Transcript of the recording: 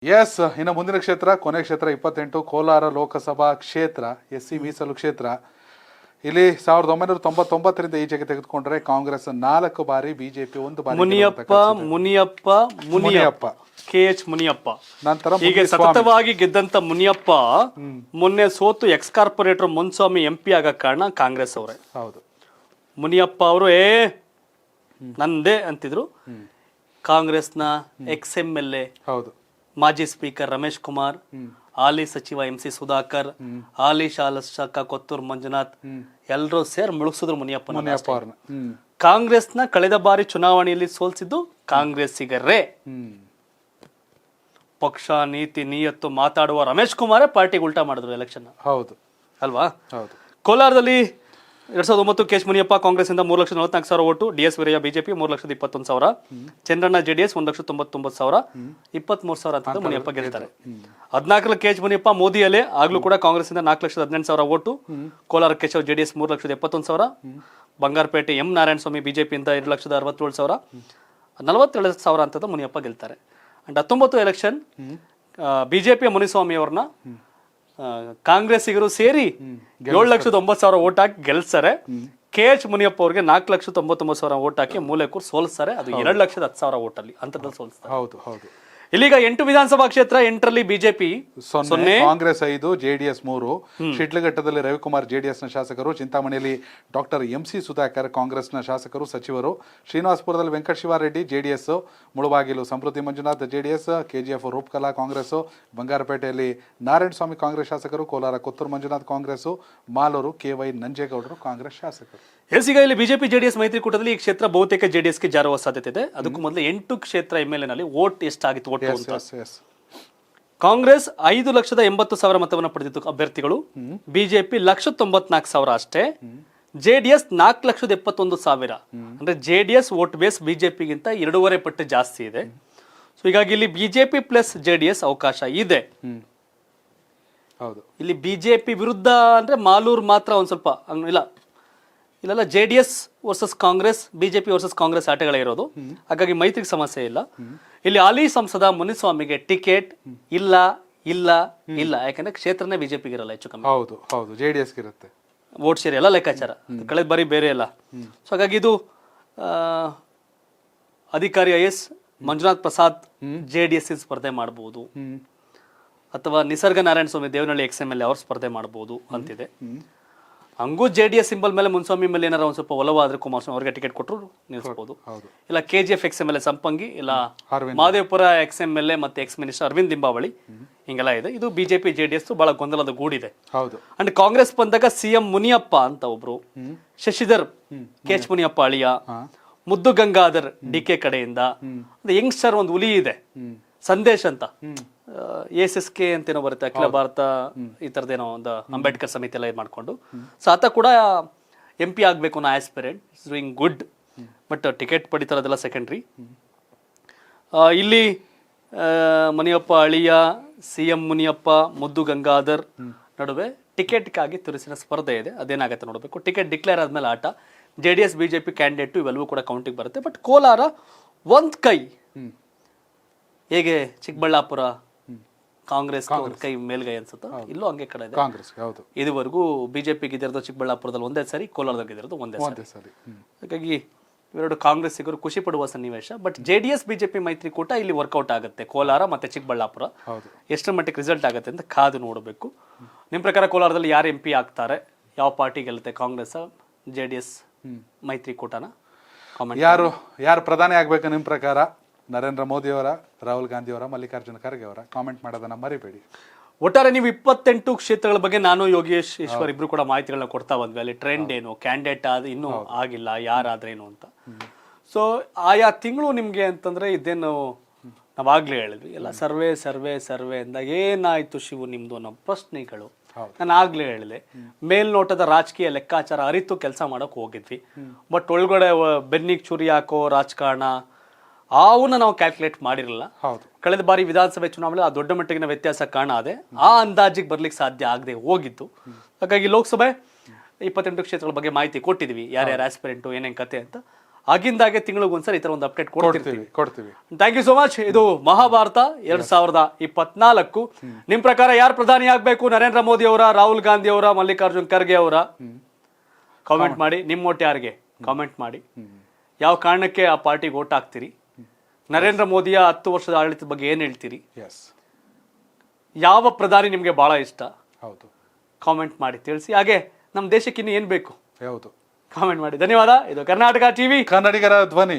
S, ಇನ್ನು ಮುಂದಿನ ಕ್ಷೇತ್ರ ಕೊನೆ ಕ್ಷೇತ್ರ 28 ಕೋಲಾರ ಲೋಕಸಭಾ ಕ್ಷೇತ್ರ SC ಮೀಸಲು ಕ್ಷೇತ್ರ. ಇಲ್ಲಿ 1999ರಿಂದ ಈಚೆಗೆ ತೆಗೆದುಕೊಂಡ್ರೆ ಕಾಂಗ್ರೆಸ್ 4 ಬಾರಿ, ಬಿಜೆಪಿ 1 ಬಾರಿ. ಮುನಿಯಪ್ಪ KH ಮುನಿಯಪ್ಪ ನಂತರ ಹೀಗೆ ಸತತವಾಗಿ ಗೆದ್ದಂತ ಮುನಿಯಪ್ಪ ಮೊನ್ನೆ ಸೋತು ಎಕ್ಸ್ ಕಾರ್ಪೊರೇಟರ್ ಮುನ್ಸ್ವಾಮಿ MP ಆಗ ಕಾರಣ ಕಾಂಗ್ರೆಸ್ ಅವರೇ. ಹೌದು, ಮುನಿಯಪ್ಪ ಅವರು ನಂದೇ ಅಂತಿದ್ರು. ಕಾಂಗ್ರೆಸ್ನ XMLA, ಹೌದು, ಮಾಜಿ ಸ್ಪೀಕರ್ ರಮೇಶ್ ಕುಮಾರ್, ಹಾಲಿ ಸಚಿವ MC ಸುಧಾಕರ್, ಹಾಲಿ ಶಾಸಕ ಕೊತ್ತೂರು ಮಂಜುನಾಥ್ ಎಲ್ಲರೂ ಸೇರ್ ಮುಳುಗಿಸಿದ್ರು ಮುನಿಯಪ್ಪ. ಕಾಂಗ್ರೆಸ್ನ ಕಳೆದ ಬಾರಿ ಚುನಾವಣೆಯಲ್ಲಿ ಸೋಲ್ಸಿದ್ದು ಕಾಂಗ್ರೆಸ್ಸಿಗರೇ. ಪಕ್ಷ ನೀತಿ ನಿಯತ್ತು ಮಾತಾಡುವ ರಮೇಶ್ ಕುಮಾರೇ ಪಾರ್ಟಿಗೆ ಉಲ್ಟಾ ಮಾಡಿದ್ರು ಎಲೆಕ್ಷನ್. ಹೌದು ಅಲ್ವಾ? ಹೌದು. ಕೋಲಾರದಲ್ಲಿ 2009 KH ಮುನಿಯಪ್ಪ ಕಾಂಗ್ರೆಸ್ಸಿಂದ 3,44,000 vote, DS Veerayya BJP 3,21,000, Chandranna JDS 1,99,000, 23,000 ಅಂತ ಮುನಿಯಪ್ಪ ಗೆಲ್ತಾರೆ. 14 KH ಮುನಿಯಪ್ಪ ಮೋದಿಯಲ್ಲೇ ಆಗ್ಲೂ ಕೂಡ ಕಾಂಗ್ರೆಸ್ಸಿಂದ 4,18,000 vote, Kolar Keshav JDS 3,71,000, Bangarapet M Narayanaswamy ಬಿಜೆಪಿಯಿಂದ 2,67,000, 47,000 ಅಂತ ಮುನಿಯಪ್ಪ ಗೆಲ್ತಾರೆ. ಅಂಡ್ 19 ಎಲೆಕ್ಷನ್ ಬಿಜೆಪಿಯ ಮುನಿಸ್ವಾಮಿ ಅವ್ರನ್ನ ಕಾಂಗ್ರೆಸ್ಸಿಗರು ಸೇರಿ 7,09,000 ಓಟ್ ಹಾಕಿ ಗೆಲ್ಸ್ತಾರೆ. KH ಮುನಿಯಪ್ಪ ಅವ್ರಿಗೆ 4,99,000 ಓಟ್ ಹಾಕಿ ಮೂಲೆಕೂರ್ ಸೋಲಿಸ್ತಾರೆ. ಅದು 2,10,000 ಓಟಲ್ಲಿ ಅಂತದಲ್ಲಿ ಸೋಲಿಸ್ತಾರೆ. ಹೌದು, ಹೌದು. ಇಲ್ಲಿಗ 8 ವಿಧಾನಸಭಾ ಕ್ಷೇತ್ರ, 8ರಲ್ಲಿ ಬಿಜೆಪಿ 0, ಕಾಂಗ್ರೆಸ್ 5, JDS 3. ಶಿಡ್ಲಘಟ್ಟದಲ್ಲಿ ರವಿಕುಮಾರ್ JDS ನ ಶಾಸಕರು, ಚಿಂತಾಮಣಿಯಲ್ಲಿ ಡಾಕ್ಟರ್ MC ಸುಧಾಕರ್ ಕಾಂಗ್ರೆಸ್ನ ಶಾಸಕರು ಸಚಿವರು, ಶ್ರೀನಿವಾಸಪುರದಲ್ಲಿ ವೆಂಕಟ ಶಿವಾರೆಡ್ಡಿ JDS, ಮುಳಬಾಗಿಲು ಸಮೃದ್ಧಿ ಮಂಜುನಾಥ್ JDS, KGF ರೂಪಕಲಾ ಕಾಂಗ್ರೆಸ್, ಬಂಗಾರಪೇಟೆಯಲ್ಲಿ ನಾರಾಯಣಸ್ವಾಮಿ ಕಾಂಗ್ರೆಸ್ ಶಾಸಕರು, ಕೋಲಾರ ಕೊತ್ತೂರು ಮಂಜುನಾಥ್ ಕಾಂಗ್ರೆಸ್, ಮಾಲೂರು KY ನಂಜೇಗೌಡರು ಕಾಂಗ್ರೆಸ್ ಶಾಸಕರು. ಈಗ ಇಲ್ಲಿ ಬಿಜೆಪಿ JDS ಮೈತ್ರಿಕೂಟದಲ್ಲಿ ಈ ಕ್ಷೇತ್ರ ಬಹುತೇಕ JDSಗೆ ಜಾರುವ ಸಾಧ್ಯತೆ ಇದೆ. ಅದಕ್ಕೂ ಮೊದಲು 8 ಕ್ಷೇತ್ರ MLA ನಲ್ಲಿ ವೋಟ್ ಎಷ್ಟಾಗಿತ್ತು ಒಟ್ಟು ಅಂತ. ಕಾಂಗ್ರೆಸ್ 5,80,000 ಮತವನ್ನು ಪಡೆದಿತ್ತು ಅಭ್ಯರ್ಥಿಗಳು, ಬಿಜೆಪಿ 1,94,000 ಅಷ್ಟೇ, JDS 4,71,000. ಅಂದ್ರೆ JDS ವೋಟ್ ಬೇಸ್ ಬಿಜೆಪಿಗಿಂತ 2.5 ಪಟ್ಟು ಜಾಸ್ತಿ ಇದೆ. ಸೊ ಹೀಗಾಗಿ ಇಲ್ಲಿ ಬಿಜೆಪಿ ಪ್ಲಸ್ JDS ಅವಕಾಶ ಇದೆ. ಹೌದು, ಇಲ್ಲಿ ಬಿಜೆಪಿ ವಿರುದ್ಧ ಅಂದ್ರೆ ಮಾಲೂರು ಮಾತ್ರ ಒಂದ್ ಸ್ವಲ್ಪ ಇಲ್ಲೆಲ್ಲ JDS versus Congress, BJP versus Congress ಆಟಗಳೇ ಇರೋದು. ಹಾಗಾಗಿ ಮೈತ್ರಿಗೆ ಸಮಸ್ಯೆ ಇಲ್ಲ. ಇಲ್ಲಿ ಹಾಲಿ ಸಂಸದ ಮುನಿಸ್ವಾಮಿಗೆ ಟಿಕೆಟ್ ಇಲ್ಲ ಇಲ್ಲ ಇಲ್ಲ, ಯಾಕಂದ್ರೆ ಕ್ಷೇತ್ರನೇ ಬಿಜೆಪಿಗೆ ಇರಲ್ಲ ಹೆಚ್ಚು ಕಮ್ಮಿ. ಹೌದು, ಹೌದು, JDS ಇರುತ್ತೆ ವೋಟ್ ಶೇರ್ ಎಲ್ಲ ಲೆಕ್ಕಾಚಾರ, ಕಳೆದ ಬಾರಿ ಬೇರೆ ಎಲ್ಲ. ಸೊ ಹಾಗಾಗಿ ಇದು ಅಧಿಕಾರಿ IS ಮಂಜುನಾಥ್ ಪ್ರಸಾದ್ JDS ಸ್ಪರ್ಧೆ ಮಾಡಬಹುದು, ಅಥವಾ ನಿಸರ್ಗ ನಾರಾಯಣ ಸ್ವಾಮಿ ದೇವನಹಳ್ಳಿ XMLA ಅವ್ರು ಸ್ಪರ್ಧೆ ಮಾಡಬಹುದು ಅಂತಿದೆ. ಹಂಗೂ JDS ಸಿಂಬಲ್ ಮೇಲೆ ಮುನ್ಸ್ವಾಮಿ ಮೇಲೆ ಏನಾರ ಒಂದ್ ಸ್ವಲ್ಪ ಒಲವಾದ್ರೆ ಕುಮಾರಸ್ವಾಮಿ ಅವ್ರಿಗೆ ಟಿಕೆಟ್ ಕೊಟ್ಟರು ನಿಲ್ಲಿಸಬಹುದು. ಇಲ್ಲ KGF XMLA ಸಂಪಂಗಿ, ಇಲ್ಲ ಮಹದೇವಪುರ XMLA ಮತ್ತೆ ಎಕ್ಸ್ ಮಿನಿಸ್ಟರ್ ಅರವಿಂದ್ ಲಿಂಬಾವಳಿ, ಹಿಂಗೆಲ್ಲ ಇದೆ. ಇದು ಬಿಜೆಪಿ JDS ಬಹಳ ಗೊಂದಲದ ಗೂಡಿದೆ. ಅಂಡ್ ಕಾಂಗ್ರೆಸ್ ಬಂದಾಗ CM ಮುನಿಯಪ್ಪ ಅಂತ ಒಬ್ರು, ಶಶಿಧರ್ KH ಮುನಿಯಪ್ಪ ಅಳಿಯ, ಮುದ್ದು ಗಂಗಾಧರ್ DK ಕಡೆಯಿಂದ, ಯಂಗ್ಸ್ಟರ್ ಒಂದು ಹುಲಿ ಇದೆ ಸಂದೇಶ್ ಅಂತ, ASSK ಅಂತೇನೋ ಬರುತ್ತೆ, ಅಖಿಲ ಭಾರತ ಈ ತರದೇನೋ ಒಂದು ಅಂಬೇಡ್ಕರ್ ಸಮಿತಿ ಎಲ್ಲ ಇದು ಮಾಡ್ಕೊಂಡು. ಸೊ ಆತ ಕೂಡ MP ಆಗ್ಬೇಕು ಅನ್ನೋ aspirant, doing good, but ticket ಪಡಿತಾರದೆಲ್ಲ ಸೆಕೆಂಡ್ರಿ. ಇಲ್ಲಿ ಮುನಿಯಪ್ಪ ಅಳಿಯ, CM ಮುನಿಯಪ್ಪ, ಮುದ್ದು ಗಂಗಾಧರ್ ನಡುವೆ ಟಿಕೆಟ್ಗಾಗಿ ತುರುಸಿನ ಸ್ಪರ್ಧೆ ಇದೆ. ಅದೇನಾಗತ್ತೆ ನೋಡಬೇಕು. ಟಿಕೆಟ್ ಡಿಕ್ಲೇರ್ ಆದ್ಮೇಲೆ ಆಟ. JDS ಬಿಜೆಪಿ ಕ್ಯಾಂಡಿಡೇಟ್ ಇವೆಲ್ಲವೂ ಕೂಡ ಕೌಂಟಿಗೆ ಬರುತ್ತೆ. ಬಟ್ ಕೋಲಾರ ಒಂದ್ ಕೈ, ಹೇಗೆ ಚಿಕ್ಕಬಳ್ಳಾಪುರ ಕಾಂಗ್ರೆಸ್ ಕೈ ಮೇಲ್ಗೈ ಅನ್ಸುತ್ತಾ, ಇಲ್ಲೂ ಹಂಗೆ ಕಡೆ ಇದೆ ಕಾಂಗ್ರೆಸ್. ಇದುವರೆಗೂ ಬಿಜೆಪಿ ಗೆದ್ದಿರೋದು ಚಿಕ್ಕಬಳ್ಳಾಪುರದಲ್ಲಿ ಒಂದೇ ಸಾರಿ, ಕೋಲಾರದಲ್ಲಿ ಗೆದ್ದಿರೋದು ಒಂದೇ ಸಾರಿ. ಹಾಗಾಗಿ ಇವೆರಡು ಕಾಂಗ್ರೆಸ್ಸಿಗರು ಖುಷಿ ಪಡುವ ಸನ್ನಿವೇಶ. ಬಟ್ JDS ಬಿಜೆಪಿ ಮೈತ್ರಿಕೂಟ ಇಲ್ಲಿ ವರ್ಕೌಟ್ ಆಗುತ್ತೆ, ಕೋಲಾರ ಮತ್ತೆ ಚಿಕ್ಕಬಳ್ಳಾಪುರ. ಎಷ್ಟರ ಮಟ್ಟಿಗೆ ರಿಸಲ್ಟ್ ಆಗುತ್ತೆ ಅಂತ ಕಾದು ನೋಡಬೇಕು. ನಿಮ್ ಪ್ರಕಾರ ಕೋಲಾರದಲ್ಲಿ ಯಾರು MP ಆಗ್ತಾರೆ, ಯಾವ ಪಾರ್ಟಿ ಗೆಲ್ಲುತ್ತೆ, ಕಾಂಗ್ರೆಸ್ JDS ಮೈತ್ರಿಕೂಟನ? ಯಾರು ಪ್ರಧಾನಿ ಆಗ್ಬೇಕು ನಿಮ್ ಪ್ರಕಾರ? ನರೇಂದ್ರ ಮೋದಿ ಅವರ, ರಾಹುಲ್ ಗಾಂಧಿ ಅವರ, ಮಲ್ಲಿಕಾರ್ಜುನ ಖರ್ಗೆ ಅವರ? ಕಾಮೆಂಟ್ ಮಾಡೋದನ್ನ ಮರಿಬೇಡಿ. ಒಟ್ಟಾರೆ ನೀವು 28 ಕ್ಷೇತ್ರಗಳ ಬಗ್ಗೆ ನಾನು ಯೋಗೇಶ್ ಈಶ್ವರ್ ಇಬ್ರು ಕೂಡ ಮಾಹಿತಿಗಳನ್ನ ಕೊಡ್ತಾ ಬಂದ್ವಿ. ಅಲ್ಲಿ ಟ್ರೆಂಡ್ ಏನು, ಕ್ಯಾಂಡಿಡೇಟ್ ಇನ್ನೂ ಆಗಿಲ್ಲ, ಯಾರಾದ್ರೇನು ಅಂತ. ಸೊ ಆಯಾ ತಿಂಗಳು ನಿಮ್ಗೆ ಅಂತಂದ್ರೆ ಇದೇನು ನಾವಾಗ್ಲೇ ಹೇಳಿದ್ವಿ ಎಲ್ಲ ಸರ್ವೆ ಸರ್ವೆ ಸರ್ವೆ ಅಂದಾಗ ಏನಾಯ್ತು ಶಿವು ನಿಮ್ದು ಅನ್ನೋ ಪ್ರಶ್ನೆಗಳು ನಾನು ಆಗ್ಲೇ ಹೇಳಿದೆ. ಮೇಲ್ನೋಟದ ರಾಜಕೀಯ ಲೆಕ್ಕಾಚಾರ ಅರಿತು ಕೆಲಸ ಮಾಡಕ್ ಹೋಗಿದ್ವಿ. ಬಟ್ ಒಳಗಡೆ ಬೆನ್ನಿಗೆ ಚುರಿ ಹಾಕೋ ರಾಜಕಾರಣ ಅವನ್ನ ನಾವು ಕ್ಯಾಲ್ಕುಲೇಟ್ ಮಾಡಿರಲಿಲ್ಲ. ಕಳೆದ ಬಾರಿ ವಿಧಾನಸಭೆ ಚುನಾವಣೆ ಆ ದೊಡ್ಡ ಮಟ್ಟಿಗಿನ ವ್ಯತ್ಯಾಸ ಕಾಣಾದೆ, ಆ ಅಂದಾಜಿಗೆ ಬರ್ಲಿಕ್ಕೆ ಸಾಧ್ಯ ಆಗದೆ ಹೋಗಿತ್ತು. ಹಾಗಾಗಿ ಲೋಕಸಭೆ 28 ಕ್ಷೇತ್ರಗಳ ಬಗ್ಗೆ ಮಾಹಿತಿ ಕೊಟ್ಟಿದ್ವಿ, ಯಾರ್ಯಾರು ಆಸ್ಪಿರೆಂಟು, ಏನೇನು ಕತೆ ಅಂತ. ಆಗಿಂದಾಗೆ ತಿಂಗಳಿಗೊಂದ್ಸರಿ ಈ ತರ ಒಂದು ಅಪ್ಡೇಟ್ ಕೊಡ್ತಿರ್ತೀವಿ. ಕೊಡ್ತೀವಿ. Thank you so much. ಇದು ಮಹಾಭಾರತ 2024. ನಿಮ್ ಪ್ರಕಾರ ಯಾರು ಪ್ರಧಾನಿ ಆಗ್ಬೇಕು? ನರೇಂದ್ರ ಮೋದಿ ಅವರ, ರಾಹುಲ್ ಗಾಂಧಿ ಅವರ, ಮಲ್ಲಿಕಾರ್ಜುನ್ ಖರ್ಗೆ ಅವರ? ಕಾಮೆಂಟ್ ಮಾಡಿ. ನಿಮ್ಮ ಓಟ್ ಯಾರಿಗೆ? ಕಾಮೆಂಟ್ ಮಾಡಿ. ಯಾವ ಕಾರಣಕ್ಕೆ ಆ ಪಾರ್ಟಿಗೆ ಓಟ್ ಹಾಕ್ತೀರಿ? ನರೇಂದ್ರ ಮೋದಿಯ 10 ವರ್ಷದ ಆಡಳಿತದ ಬಗ್ಗೆ ಏನ್ ಹೇಳ್ತೀರಿ? ಯಾವ ಪ್ರಧಾನಿ ನಿಮ್ಗೆ ಬಹಳ ಇಷ್ಟ? ಹೌದು, ಕಾಮೆಂಟ್ ಮಾಡಿ ತಿಳಿಸಿ. ಹಾಗೆ ನಮ್ಮ ದೇಶಕ್ಕೆ ಇನ್ನು ಏನ್ ಬೇಕು? ಹೌದು, ಕಾಮೆಂಟ್ ಮಾಡಿ. ಧನ್ಯವಾದ. ಇದು ಕರ್ನಾಟಕ ಟಿವಿ, ಕನ್ನಡಿಗರ ಧ್ವನಿ.